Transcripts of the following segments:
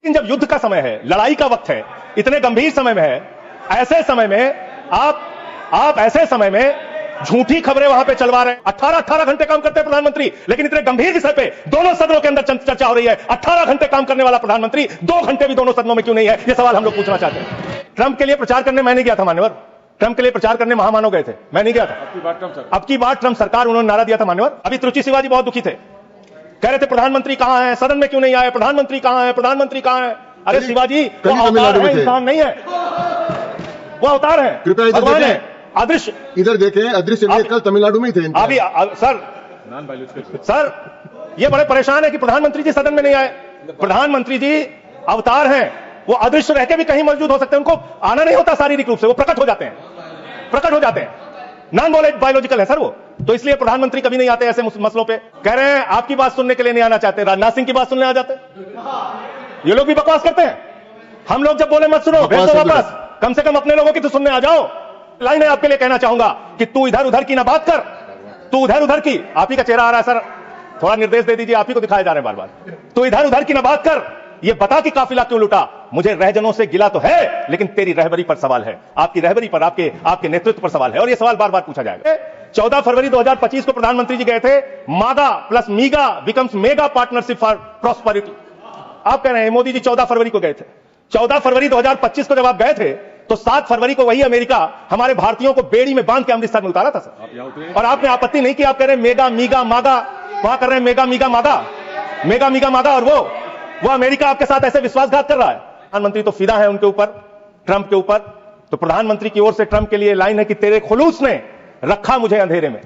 लेकिन जब युद्ध का समय है, लड़ाई का वक्त है, इतने गंभीर समय में है, ऐसे समय में आप ऐसे समय में झूठी खबरें वहां पे चलवा रहे हैं। 18 घंटे काम करते हैं प्रधानमंत्री, लेकिन इतने गंभीर विषय पे दोनों सदनों के अंदर चर्चा हो रही है। 18 घंटे काम करने वाला प्रधानमंत्री 2 घंटे भी दोनों सदनों में क्यों नहीं है, यह सवाल हम लोग पूछना चाहते हैं। ट्रंप के लिए प्रचार करने मैं नहीं गया था मान्यवर, ट्रंप के लिए प्रचार करने महामानव गए थे, मैं नहीं गया था। अब की बार ट्रंप सरकार उन्होंने नारा दिया था मान्यवर। अभी त्रुचि शिवाजी बहुत दुखी थे, कह रहे थे प्रधानमंत्री कहां है, सदन में क्यों नहीं आए, प्रधानमंत्री कहां है, प्रधानमंत्री कहां है। अरे शिवाजी वो अवतार है, इंसान नहीं है, वो अवतार है, भगवान है, अदृश्य। इधर देखें, अदृश्य नहीं, कल तमिलनाडु में ही थे अभी सर ये बड़े परेशान है कि प्रधानमंत्री जी सदन में नहीं आए। प्रधानमंत्री जी अवतार हैं, वो अदृश्य रह के भी कहीं मौजूद हो सकते हैं, उनको आना नहीं होता शारीरिक रूप से, वो प्रकट हो जाते हैं, नॉन बायोलॉजिकल है सर वो। तो इसलिए प्रधानमंत्री कभी नहीं आते ऐसे मसलों पे। कह रहे हैं आपकी बात सुनने के लिए नहीं आना चाहते, राजनाथ सिंह की बात सुनने आ जाते। ये लोग भी बकवास करते हैं। हम लोग जब बोले मत सुनो, भेज दो वापस, कम से कम अपने लोगों की तो सुनने आ जाओ। लाइन है आपके लिए कहना चाहूंगा कि तू इधर उधर की ना बात कर, तू उधर उधर की, आप ही का चेहरा आ रहा है सर, थोड़ा निर्देश दे दीजिए, आप ही को दिखाए जा रहे हैं बार बार। तू इधर उधर की ना बात कर, ये बता कि काफिला क्यों लुटा। मुझे रहजनों से गिला तो है, लेकिन तेरी रहबरी पर सवाल है, आपकी रहबरी पर, आपके नेतृत्व पर सवाल है, और ये सवाल बार बार पूछा जाएगा। 14 फरवरी 2025 को प्रधानमंत्री जी गए थे, मागा plus मीगा becomes mega partnership for prosperity. आप कह रहे हैं मोदी जी 14 फरवरी को गए थे। 14 फरवरी 2025 को जब आप गए थे, तो 7 फरवरी को वही अमेरिका हमारे भारतीयों को बेड़ी में बांध के अमृतसर में उतारा था सर, और आपने आपत्ति नहीं की। आप कह रहे हैं मेगा मीगा मागा, वहां कर रहे हैं मेगा मीगा मागा, और वो अमेरिका आपके साथ ऐसे विश्वासघात कर रहा है। प्रधानमंत्री तो फिदा है उनके ऊपर, ट्रंप के ऊपर। तो प्रधानमंत्री की ओर से ट्रंप के लिए लाइन है कि तेरे खुलूस ने रखा मुझे अंधेरे में,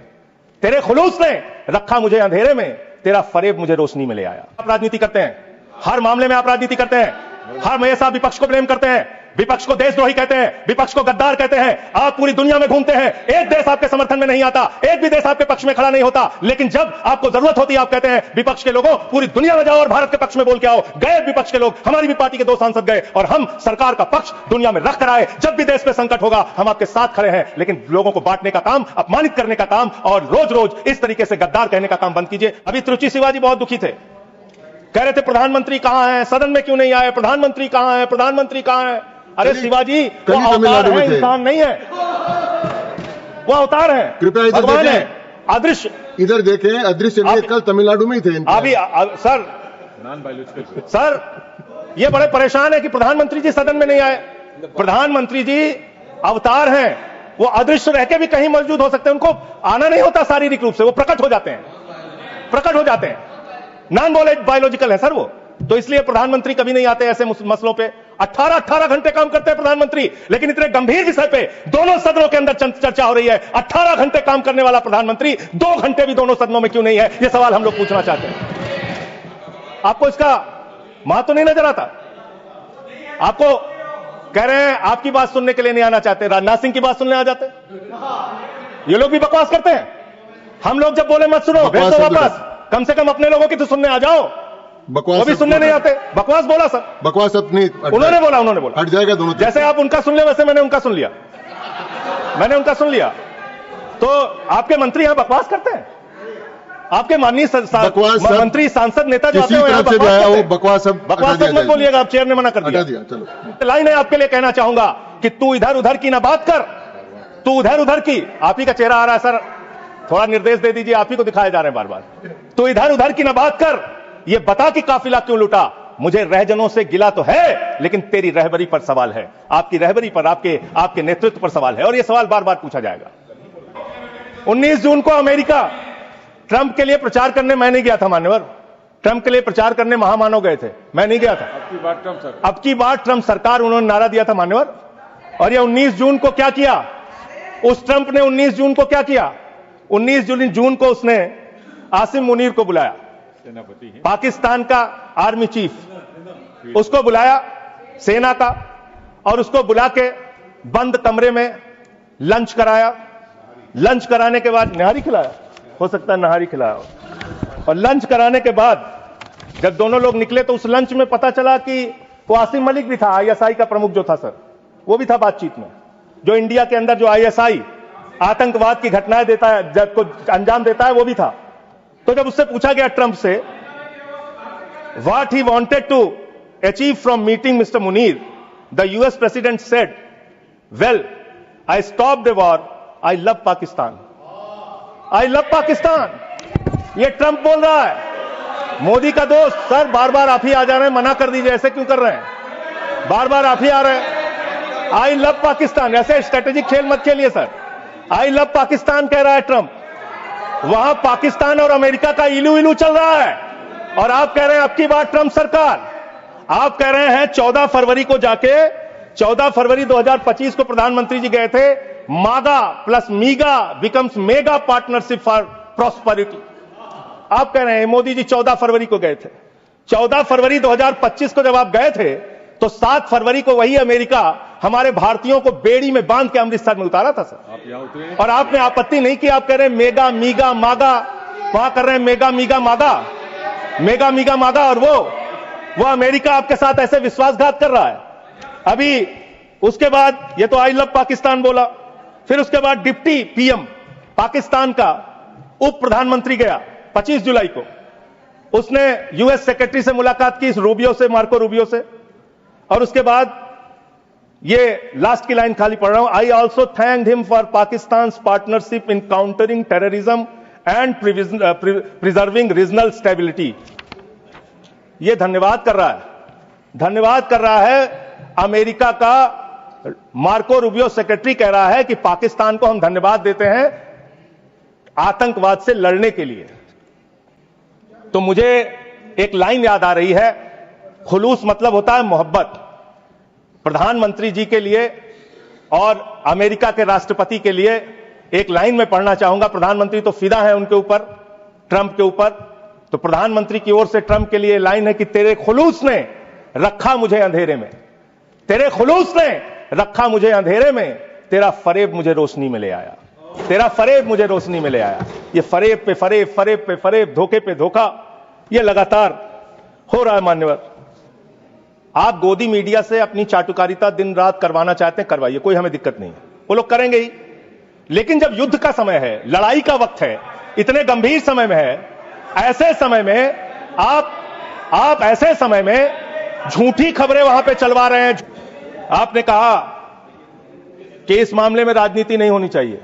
तेरे खुलूस ने रखा मुझे अंधेरे में, तेरा फरेब मुझे रोशनी में ले आया। आप राजनीति करते हैं, हर मामले में आप राजनीति करते हैं, हर हमेशा विपक्ष को ब्लेम करते हैं, विपक्ष को देशद्रोही कहते हैं, विपक्ष को गद्दार कहते हैं। आप पूरी दुनिया में घूमते हैं, एक देश आपके समर्थन में नहीं आता, एक भी देश आपके पक्ष में खड़ा नहीं होता, लेकिन जब आपको जरूरत होती है आप कहते हैं विपक्ष के लोगों पूरी दुनिया में जाओ और भारत के पक्ष में बोल के आओ। गए विपक्ष के लोग, हमारी भी पार्टी के 2 सांसद गए, और हम सरकार का पक्ष दुनिया में रख कर आए। जब भी देश पे संकट होगा हम आपके साथ खड़े हैं, लेकिन लोगों को बांटने का काम, अपमानित करने का काम, और रोज रोज इस तरीके से गद्दार कहने का काम बंद कीजिए। अभी त्रुचि शिवाजी बहुत दुखी थे, कह रहे थे प्रधानमंत्री कहां है, सदन में क्यों नहीं आए, प्रधानमंत्री कहां है, प्रधानमंत्री कहां है। अरे शिवाजी वो अवतार है, इंसान नहीं है, वो अवतार है, भगवान है, अदृश्य। इधर देखें, अदृश्य नहीं, कल तमिलनाडु में ही थे अभी सर ये बड़े परेशान है कि प्रधानमंत्री जी सदन में नहीं आए। प्रधानमंत्री जी अवतार हैं, वो अदृश्य रह के भी कहीं मौजूद हो सकते हैं, उनको आना नहीं होता शारीरिक रूप से, वो प्रकट हो जाते हैं, नॉन बायोलॉजिकल है सर वो। तो इसलिए प्रधानमंत्री कभी नहीं आते ऐसे मसलों पे। 18 घंटे काम करते हैं प्रधानमंत्री, लेकिन इतने गंभीर विषय पे दोनों सदनों के अंदर चर्चा हो रही है। 18 घंटे काम करने वाला प्रधानमंत्री 2 घंटे भी दोनों सदनों में क्यों नहीं है, यह सवाल हम लोग पूछना चाहते हैं। आपको इसका महत्व नहीं नजर आता? आपको कह रहे हैं आपकी बात सुनने के लिए नहीं आना चाहते, राजनाथ सिंह की बात सुनने आ जाते। ये लोग भी बकवास करते हैं। हम लोग जब बोले मत सुनो, भेज दो वापस, कम से कम अपने लोगों की तो सुनने आ जाओ। वो भी सुनने नहीं आते, बकवास बोला सर, बकवास नहीं, उन्होंने बोला हट जाएगा दोनों। जैसे आप उनका सुन ले वैसे मैंने उनका सुन लिया। तो आपके मंत्री यहां बकवास करते हैं, आपके माननीय मंत्री सांसद नेता जो आते हैं बकवास मत बोलिएगा, आप चेयर ने मना कर दिया। चलो लाइन है आपके लिए कहना चाहूंगा कि तू इधर उधर की ना बात कर, तू उधर उधर की, आप ही का चेहरा आ रहा है सर, थोड़ा निर्देश दे दीजिए, आप ही को दिखाए जा रहे हैं बार बार। तू इधर उधर की ना बात कर, ये बता कि काफिला क्यों लुटा। मुझे रहजनों से गिला तो है, लेकिन तेरी रहबरी पर सवाल है, आपकी रहबरी पर, आपके नेतृत्व पर सवाल है, और यह सवाल बार बार पूछा जाएगा। 19 जून को अमेरिका ट्रंप के लिए प्रचार करने मैं नहीं गया था मान्यवर, ट्रंप के लिए प्रचार करने महामानव गए थे, मैं नहीं गया था। अब की बार ट्रंप सरकार उन्होंने नारा दिया था मान्यवर। और ये 19 जून को क्या किया, उस ट्रंप ने 19 जून को क्या किया, 19 जून को उसने आसिम मुनीर को बुलाया, पाकिस्तान का आर्मी चीफ, उसको बुलाया सेना का, और उसको बुला के बंद कमरे में लंच कराया। लंच कराने के बाद नहारी खिलाया, हो सकता है नहारी खिलाया, और लंच कराने के बाद जब दोनों लोग निकले तो उस लंच में पता चला कि वो आसिम मलिक भी था, आईएसआई का प्रमुख जो था सर, वो भी था बातचीत में। जो इंडिया के अंदर जो आईएसआई आतंकवाद की घटनाएं देता है, जब को अंजाम देता है, वो भी था। तो जब उससे पूछा गया ट्रंप से what he wanted to achieved from meeting Mr. Munir, the US President said, well, I stopped the war. I love Pakistan. I love Pakistan. ये ट्रंप बोल रहा है। मोदी का दोस्त, सर बार बार आप ही आ जा रहे हैं, मना कर दीजिए, ऐसे क्यों कर रहे हैं? बार बार आप ही आ रहे हैं। आई लव पाकिस्तान, ऐसे स्ट्रेटेजिक खेल मत खेलिए सर। आई लव पाकिस्तान कह रहा है ट्रंप, वहां पाकिस्तान और अमेरिका का इलू इलू चल रहा है, और आप कह रहे हैं अब की बार ट्रंप सरकार। आप कह रहे हैं 14 फरवरी को जाके, 14 फरवरी 2025 को प्रधानमंत्री जी गए थे, मागा plus मीगा becomes mega partnership for prosperity. आप कह रहे हैं मोदी जी 14 फरवरी को गए थे। 14 फरवरी 2025 को जब आप गए थे तो 7 फरवरी को वही अमेरिका हमारे भारतीयों को बेड़ी में बांध के अमृतसर में उतारा था सर। आप यहाँ उतरे और आपने आपत्ति नहीं की। आप कह रहे हैं मेगा मीगा मागा, वहां कर रहे हैं मेगा मीगा मागा, मेगा मीगा मागा, और वो अमेरिका आपके साथ ऐसे विश्वासघात कर रहा है। अभी उसके बाद ये तो आई लव पाकिस्तान बोला, फिर उसके बाद डिप्टी पीएम पाकिस्तान का उप प्रधानमंत्री गया 25 जुलाई को, उसने यूएस सेक्रेटरी से मुलाकात की, रूबियो से, मार्को रूबियो से, और उसके बाद ये लास्ट की लाइन खाली पढ़ रहा हूं, I also thanked him for Pakistan partnership in countering terrorism and preserving regional stability. ये धन्यवाद कर रहा है, धन्यवाद कर रहा है अमेरिका का। मार्को रूबियो सेक्रेटरी कह रहा है कि पाकिस्तान को हम धन्यवाद देते हैं आतंकवाद से लड़ने के लिए। तो मुझे एक लाइन याद आ रही है, खुलूस मतलब होता है मोहब्बत। प्रधानमंत्री जी के लिए और अमेरिका के राष्ट्रपति के लिए एक लाइन में पढ़ना चाहूंगा। प्रधानमंत्री तो फिदा है उनके ऊपर, ट्रंप के ऊपर, तो प्रधानमंत्री की ओर से ट्रंप के लिए लाइन है कि तेरे खुलूस ने रखा मुझे अंधेरे में, तेरे खुलूस ने रखा मुझे अंधेरे में, तेरा फरेब मुझे रोशनी में ले आया, तेरा फरेब मुझे रोशनी में ले आया। ये फरेब पे फरेब, फरेब पे फरेब, धोखे पे धोखा, ये लगातार हो रहा है। मान्यवर, आप गोदी मीडिया से अपनी चाटुकारिता दिन रात करवाना चाहते हैं, करवाइए, कोई हमें दिक्कत नहीं है, वो लोग करेंगे ही। लेकिन जब युद्ध का समय है, लड़ाई का वक्त है, इतने गंभीर समय में है, ऐसे समय में आप ऐसे समय में झूठी खबरें वहां पे चलवा रहे हैं। आपने कहा कि इस मामले में राजनीति नहीं होनी चाहिए।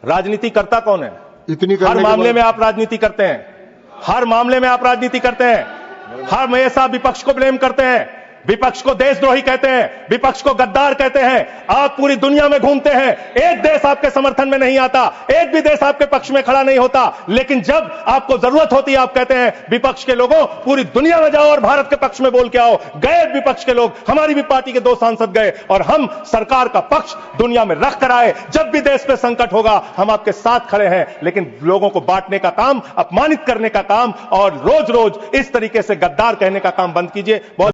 राजनीति करता कौन है? इतनी हर मामले में आप राजनीति करते हैं, हर मामले में आप राजनीति करते हैं, हर हमेशा विपक्ष को ब्लेम करते हैं, विपक्ष को देशद्रोही कहते हैं, विपक्ष को गद्दार कहते हैं। आप पूरी दुनिया में घूमते हैं, एक देश आपके समर्थन में नहीं आता, एक भी देश आपके पक्ष में खड़ा नहीं होता, लेकिन जब आपको जरूरत होती है आप कहते हैं विपक्ष के लोगों पूरी दुनिया में जाओ और भारत के पक्ष में बोल के आओ। गए विपक्ष के लोग, हमारी भी पार्टी के 2 सांसद गए, और हम सरकार का पक्ष दुनिया में रख कर आए। जब भी देश पे संकट होगा हम आपके साथ खड़े हैं, लेकिन लोगों को बांटने का काम, अपमानित करने का काम और रोज रोज इस तरीके से गद्दार कहने का काम बंद कीजिए। बहुत